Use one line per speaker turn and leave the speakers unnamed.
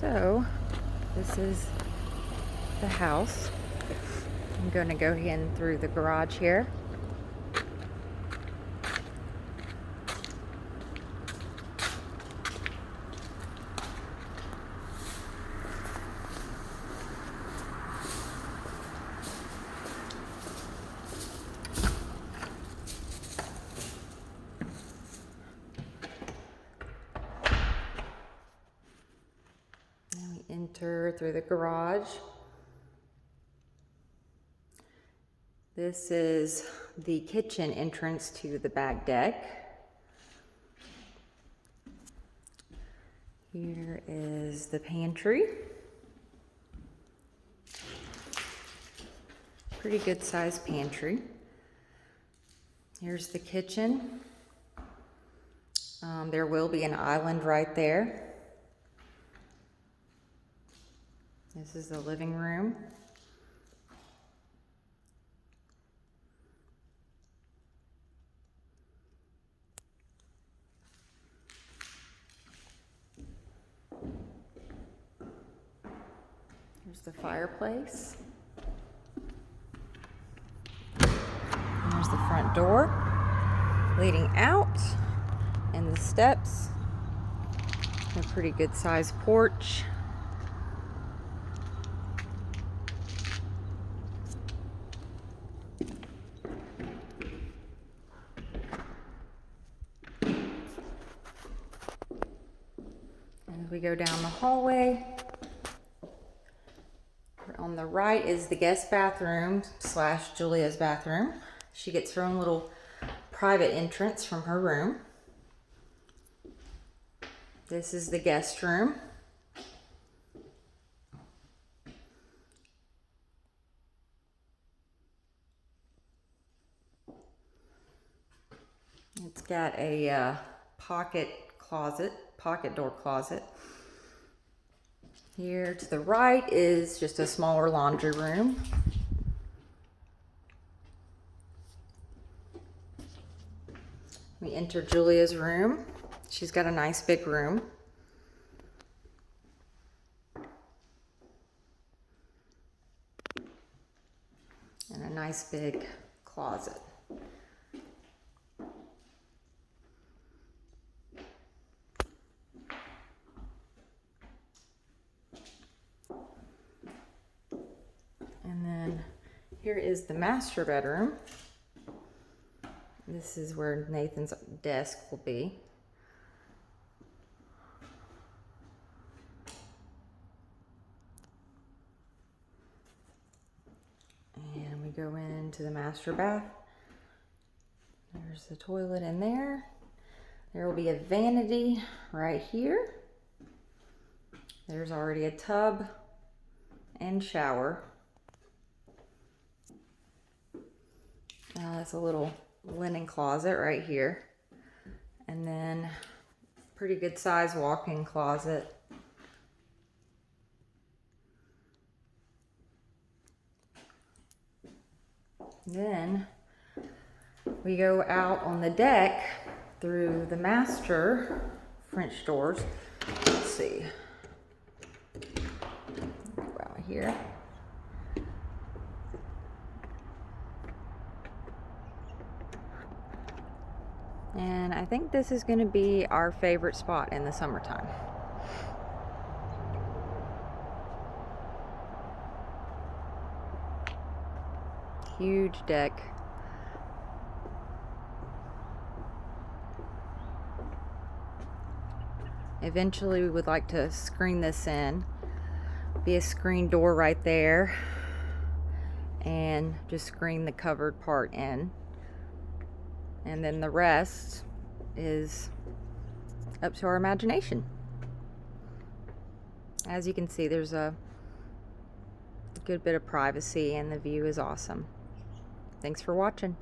So this is the house. I'm going to go in through the garage here. And we enter through the garage. This is the kitchen entrance to the back deck. Here is the pantry. Pretty good sized pantry. Here's the kitchen. There will be an island right there. This is the living room. Here's the fireplace. There's the front door leading out, and the steps. A pretty good sized porch. As we go down the hallway, on the right is the guest bathroom / Julia's bathroom. She gets her own little private entrance from her room. This is the guest room. It's got a pocket door closet. Here to the right is just a smaller laundry room. We enter Julia's room. She's got a nice big room. And a nice big closet. And then here is the master bedroom. This is where Nathan's desk will be. And we go into the master bath. There's the toilet in there. There will be a vanity right here. There's already a tub and shower. That's a little linen closet right here. And then pretty good size walk-in closet. Then we go out on the deck through the master French doors. Let's see. Go out here. And I think this is going to be our favorite spot in the summertime. Huge deck. Eventually we would like to screen this in. Be a screen door right there. And just screen the covered part in. And then the rest is up to our imagination. As you can see, there's a good bit of privacy and the view is awesome. Thanks for watching.